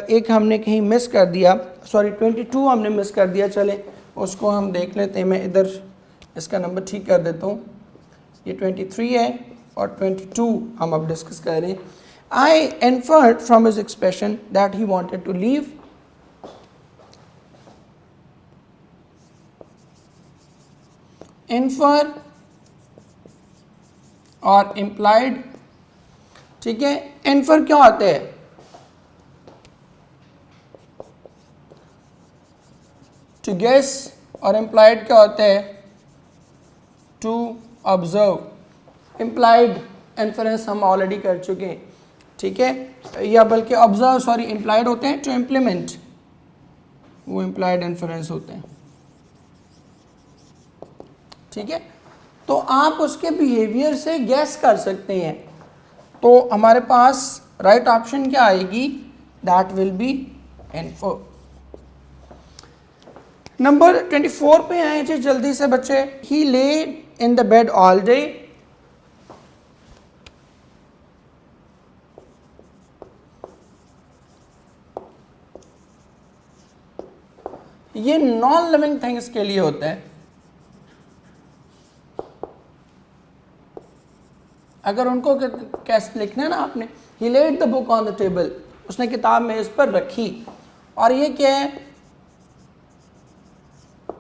एक हमने कहीं मिस कर दिया, सॉरी 22 हमने मिस कर दिया, चले उसको हम देख लेते हैं। मैं इधर इसका नंबर ठीक कर देता हूँ, ये 23 है और 22 हम अब डिस्कस कर रहे हैं। I inferred from his expression that he wanted to leave. Infer और इम्प्लाइड। ठीक है, इन्फर क्या होते हैं? टू गेस, और इम्प्लाइड क्या होता है? To observe. इम्प्लाइड इन्फरेंस हम ऑलरेडी कर चुके हैं। ठीक है, या बल्कि ऑब्जर्व, सॉरी इम्प्लाइड होते हैं टू इम्प्लीमेंट, वो इम्प्लाइड इन्फरेंस होते हैं। ठीक है, तो आप उसके बिहेवियर से गैस कर सकते हैं। तो हमारे पास राइट ऑप्शन क्या आएगी? That will be infer. Number 24 पे आए जी जल्दी से बच्चे। He laid in the bed all day. ये नॉन लिविंग थिंग्स के लिए होता है। अगर उनको कैसे लिखना है ना आपने, he laid the book on the table, उसने किताब मेज पर रखी, और ये क्या है?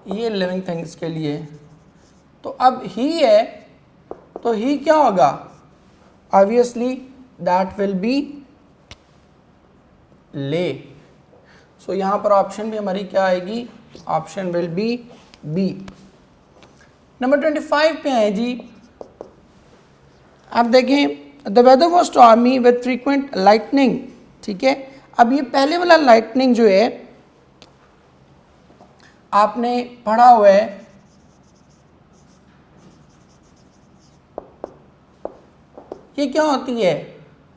ये लिविंग थिंग्स के लिए। तो अब ही है, तो ही क्या होगा? ऑब्वियसली दैट विल बी ले। सो यहाँ पर ऑप्शन भी हमारी क्या आएगी? Option will be B. नंबर 25 पे है जी। आप देखें, the weather was stormy with frequent lightning. ठीक है, अब ये पहले वाला लाइटनिंग जो है आपने पढ़ा हुआ है, ये क्या होती है?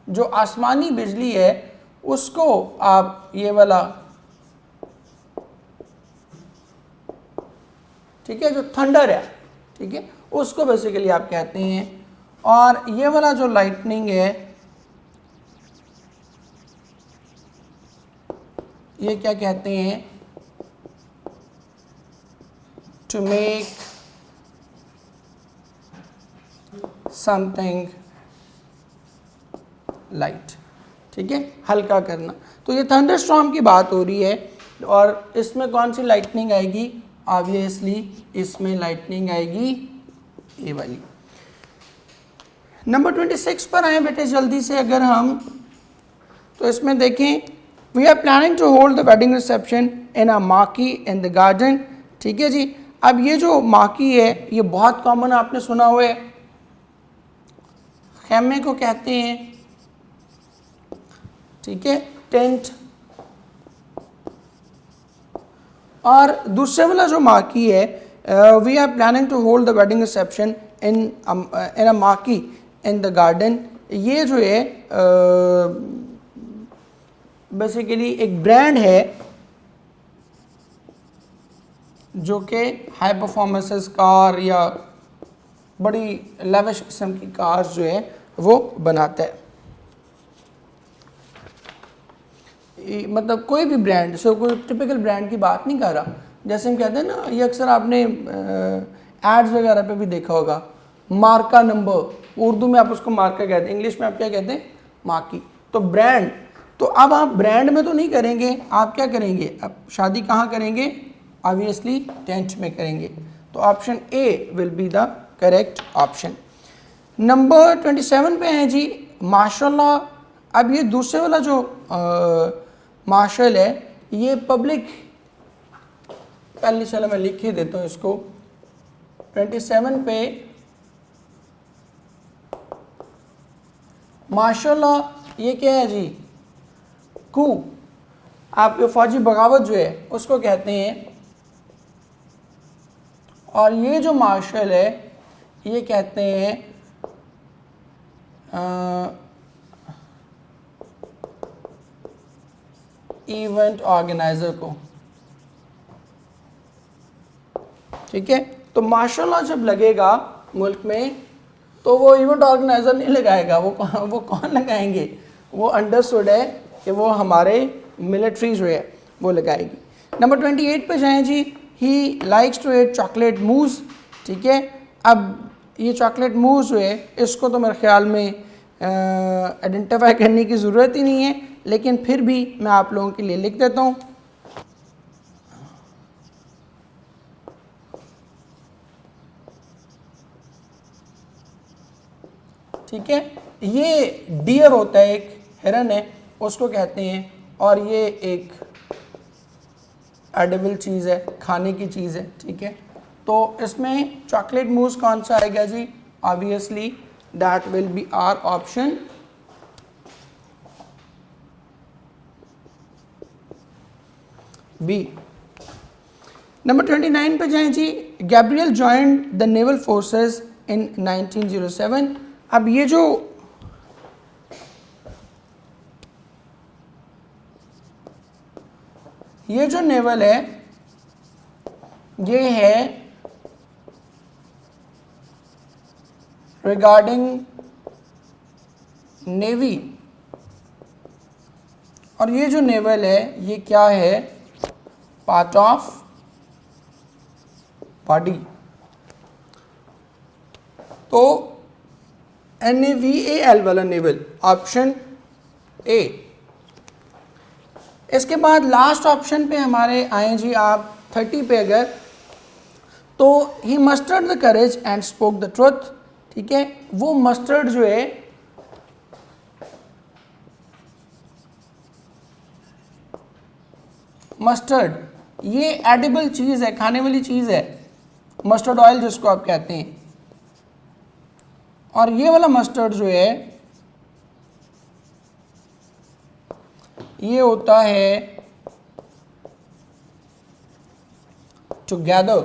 जो आसमानी बिजली है उसको आप ये वाला, ठीक है, जो थंडर है, ठीक है, उसको बेसिकली आप कहते हैं। और ये वाला जो लाइटनिंग है ये क्या कहते हैं? To make something light. ठीक है, हल्का करना। तो ये थंडरस्टॉर्म की बात हो रही है, और इसमें कौन सी लाइटनिंग आएगी? ऑब्वियसली इसमें लाइटनिंग आएगी ए वाली। नंबर 26 पर आए बेटे जल्दी से अगर हम, तो इसमें देखें, we are planning to hold the wedding reception in a marquee in the garden. ठीक है जी। अब ये जो माकी है ये बहुत कॉमन आपने सुना हुआ है, खेमे को कहते हैं, ठीक है, टेंट। और दूसरे वाला जो माकी है, we are planning to hold the wedding reception in a marquee in the garden, ये जो है बेसिकली एक ब्रांड है जो कि हाई परफॉर्मेंसेस कार या बड़ी लेविश किस्म की कार्स जो है वो बनाता है। मतलब कोई भी ब्रांड, सो कोई टिपिकल ब्रांड की बात नहीं कर रहा, जैसे हम कहते हैं ना, ये अक्सर आपने एड्स वगैरह पे भी देखा होगा, मार्का नंबर, उर्दू में आप उसको मार्का कहते हैं, इंग्लिश में आप क्या कहते हैं, माकी। तो ब्रांड, तो अब आप ब्रांड में तो नहीं करेंगे, आप क्या करेंगे, अब शादी कहाँ करेंगे, ऑब्वियसली टेंट में करेंगे। तो option A will be the correct option. Number 27 पे है जी माशाल्लाह। अब ये दूसरे वाला जो मार्शल है ये पब्लिक, पहले चलो मैं लिख ही देता हूँ इसको। 27 पे माशाल्लाह ये क्या है जी, कू, आपके फौजी बगावत जो है उसको कहते हैं। और ये जो मार्शल है ये कहते हैं इवेंट ऑर्गेनाइजर को। ठीक है, तो माशाल्लाह जब लगेगा मुल्क में तो वो इवेंट ऑर्गेनाइजर नहीं लगाएगा, वो कौन लगाएंगे, वो अंडरस्टूड है कि वो हमारे मिलिट्री जो है वो लगाएगी। नंबर 28 पे जाएं जी, he likes to eat chocolate mousse. ठीक है, अब ये चॉकलेट मूज जो है इसको तो मेरे ख्याल में आइडेंटिफाई करने की ज़रूरत ही नहीं है, लेकिन फिर भी मैं आप लोगों के लिए लिख देता हूँ। ठीक है, ये डियर होता है, एक हिरन है, उसको कहते हैं, और ये एक एडिबल चीज़ है, खाने की चीज़ है। ठीक है, तो इसमें चॉकलेट मूस कौन सा आएगा जी, obviously that will be our option B. Number 29 पे जाएं जी, Gabriel joined the naval forces in 1907। अब ये जो नेवल है ये है रिगार्डिंग नेवी, और ये जो नेवल है ये क्या है, पार्ट ऑफ बॉडी। तो NAVAL वाला नेवल, ऑप्शन ए। इसके बाद लास्ट ऑप्शन पे हमारे आए जी आप 30 पे अगर, तो he mustered the courage and spoke the truth. ठीक है, वो मस्टर्ड जो है मस्टर्ड ये एडिबल चीज़ है, खाने वाली चीज़ है, मस्टर्ड ऑयल जिसको आप कहते हैं। और ये वाला मस्टर्ड जो है ये होता है टू गैदर।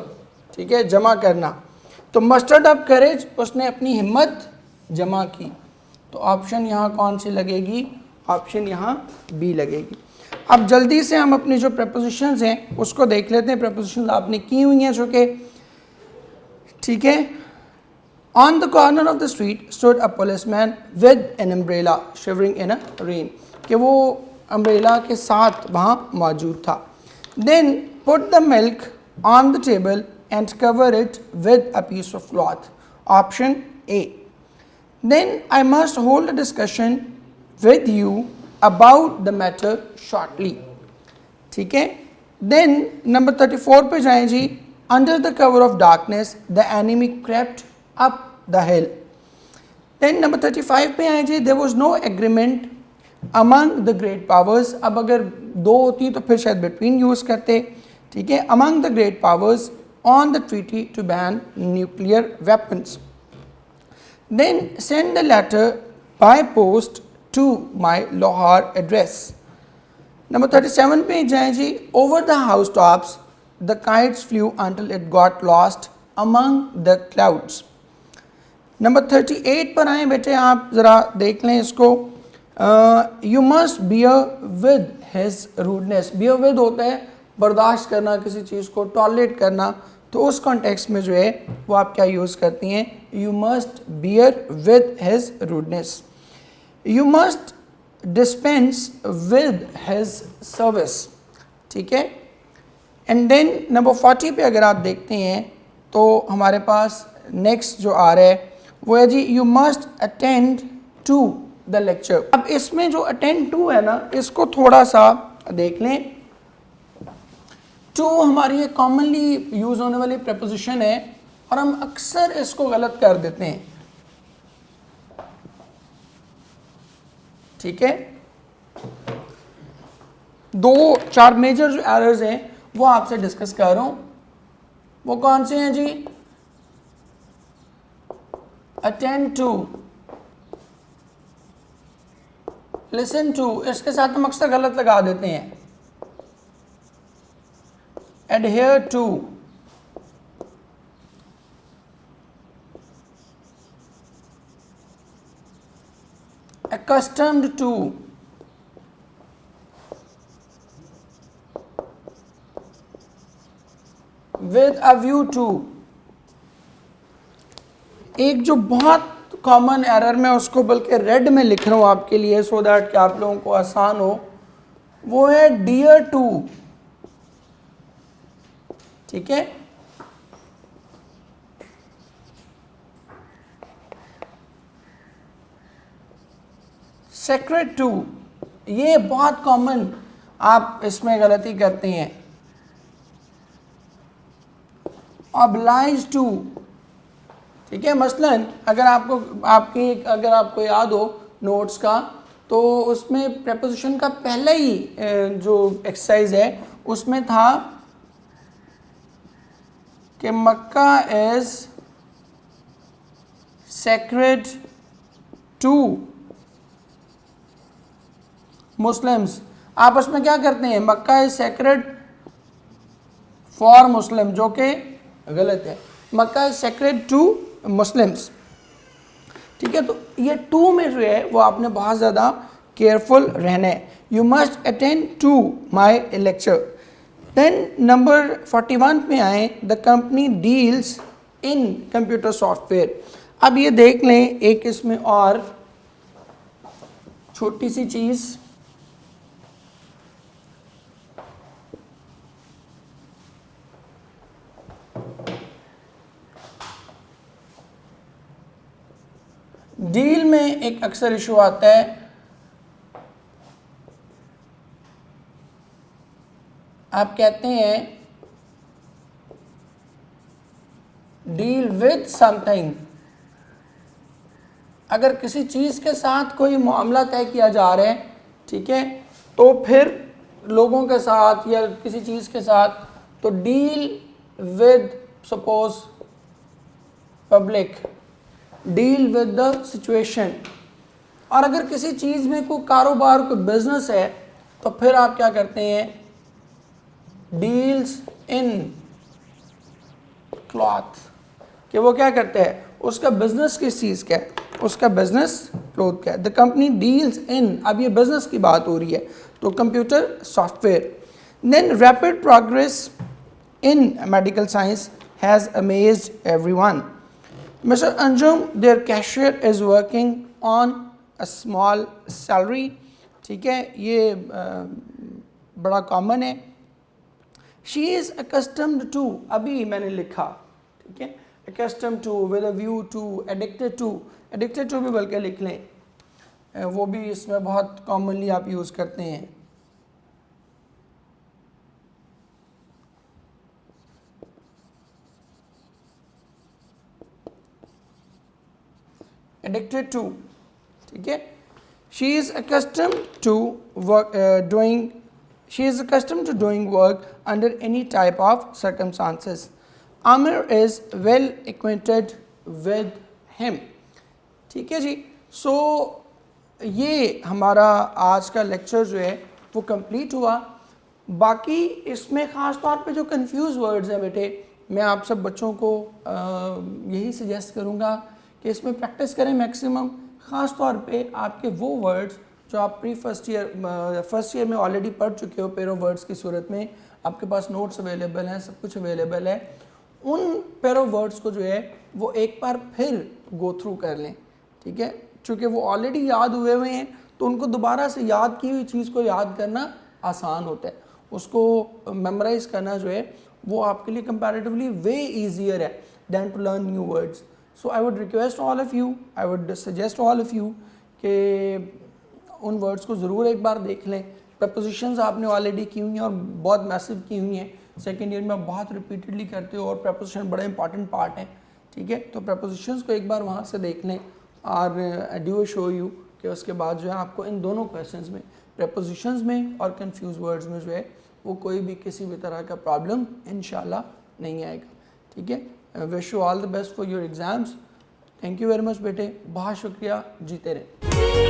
ठीक है, जमा करना। तो मस्टर्ड ऑफ करेज, उसने अपनी हिम्मत जमा की। तो ऑप्शन यहाँ कौन सी लगेगी, ऑप्शन यहाँ बी लगेगी। अब जल्दी से हम अपनी जो प्रपोजिशंस हैं उसको देख लेते हैं। प्रपोजिशंस आपने की हुई हैं जो कि, ठीक है, on the corner of the street stood a policeman with an umbrella shivering in a rain, कि वो अम्ब्रेला के साथ वहाँ मौजूद था। Then put the milk on the table and cover it with a piece of cloth, option A. Then I must hold a discussion with you about the matter shortly. ठीक है, then number 34 पे जाएं जी, under the cover of darkness the enemy crept up the hill. Then number 35 पे आए जी, there was no agreement among the great powers. अब अगर दो होती तो फिर शायद बिटवीन यूज़ करते, ठीक है। Among the great powers on the treaty to ban nuclear weapons. Then send the letter by post to my Lahore address. Number 37 पे जाएं जी, over the house tops the kites flew until it got lost among the clouds. Number 38 पर आए बेटे, आप ज़रा देख लें इसको। You must bear with his rudeness. Bear with होता है बर्दाश्त करना, किसी चीज़ को टॉलरेट करना, तो उस कॉन्टेक्स्ट में जो है वो आप क्या यूज़ करती हैं, you must bear with his rudeness. You must dispense with his service, ठीक है। एंड देन नंबर 40 पे अगर आप देखते हैं तो हमारे पास नेक्स्ट जो आ रहा है वो है जी, you must attend to the lecture. अब इसमें जो अटेंड टू है ना, इसको थोड़ा सा देख लें। टू हमारी एक कॉमनली यूज होने वाली प्रपोजिशन है और हम अक्सर इसको गलत कर देते हैं, ठीक है। 2-4 मेजर जो एरर्स हैं वो आपसे डिस्कस कर रहा हूं। वो कौन से हैं जी? अटेंड टू, लिसन टू, इसके साथ हम अक्सर गलत लगा देते हैं। Adhere to, accustomed to, with a view to। एक जो बहुत कॉमन एरर, मैं उसको बल्कि रेड में लिख रहा हूं आपके लिए सो दैट कि आप लोगों को आसान हो, वो है डियर टू, ठीक है। सेक्रेट टू, ये बहुत कॉमन आप इसमें गलती करते हैं। ऑब्लाइज टू, ठीक है। मसलन अगर आपको याद हो नोट्स का, तो उसमें प्रेपोजिशन का पहला ही जो एक्सरसाइज है उसमें था कि मक्का इज सेक्रेड टू मुस्लिम्स। आप उसमें क्या करते हैं, मक्का इज सेक्रेड फॉर मुस्लिम, जो कि गलत है। मक्का इज सेक्रेड टू मुस्लिम्स, ठीक है। तो ये टू में जो है वो आपने बहुत ज़्यादा केयरफुल रहना है। You must attend to my lecture. Then number 41 में आए, the company deals in computer software. अब ये देख लें एक इसमें और छोटी सी चीज़, डील में एक अक्सर इशू आता है, आप कहते हैं डील विद समथिंग। अगर किसी चीज़ के साथ कोई मामला तय किया जा रहा है, ठीक है, तो फिर लोगों के साथ या किसी चीज़ के साथ, तो deal with suppose public, deal with the situation. और अगर किसी चीज़ में कोई कारोबार, कोई बिजनेस है, तो फिर आप क्या करते हैं, डील्स इन क्लॉथ, कि वो क्या करते हैं, उसका बिजनेस किस चीज़ का है, उसका बिजनेस क्लोथ का है। द कंपनी डील्स इन, अब ये बिजनेस की बात हो रही है, तो computer software. Then rapid progress in medical science has amazed everyone. Mister Anjum, their cashier is working on a small salary, ठीक है, ये बड़ा कॉमन है। शी इज़ अकस्टम्ड टू, अभी मैंने लिखा, ठीक है, accustomed to, with a view to, addicted to भी बल्कि लिख लें, वो भी इसमें बहुत कॉमनली आप यूज़ करते हैं। एडिक्टेड टू, ठीक है। She is accustomed to work doing, she is accustomed to doing work under any type of circumstances. Aamir is well acquainted with him, ठीक है जी। सो ये हमारा आज का लेक्चर जो है वो कंप्लीट हुआ। बाकी इसमें ख़ास तौर पे जो कंफ्यूज वर्ड्स हैं बेटे, मैं आप सब बच्चों को यही सजेस्ट करूँगा कि इसमें प्रैक्टिस करें मैक्सिमम। ख़ास तौर पे आपके वो वर्ड्स जो आप प्री फर्स्ट ईयर में ऑलरेडी पढ़ चुके हो, पेयर ऑफ वर्ड्स की सूरत में आपके पास नोट्स अवेलेबल हैं, सब कुछ अवेलेबल है। उन पेयर ऑफ वर्ड्स को जो है वो एक बार फिर गो थ्रू कर लें, ठीक है। चूँकि वो ऑलरेडी याद हुए हैं तो उनको दोबारा से याद की हुई चीज़ को याद करना आसान होता है, उसको मेमोराइज करना जो है वो आपके लिए कंपैरेटिवली वे ईजियर है than to learn new words. So I would request all of you, I would suggest all of you कि उन वर्ड्स को ज़रूर एक बार देख लें। प्रपोजिशंस आपने ऑलरेडी की हुई हैं और बहुत मैसिव की हुई हैं, सेकेंड ईयर में बहुत रिपीटेडली करते हो और प्रपोजिशन बड़ा इंपॉर्टेंट पार्ट है, ठीक है। तो प्रपोजिशंस को एक बार वहाँ से देख लें और आई डू शो यू कि उसके बाद जो है आपको इन दोनों क्वेश्चंस में, प्रपोजिशंस में और कंफ्यूज वर्ड्स में जो है वो कोई भी किसी भी तरह का प्रॉब्लम इंशाल्लाह नहीं आएगा, ठीक है। Wish you all the best for your exams. Thank you very much बेटे, बहुत शुक्रिया, जीते रहें।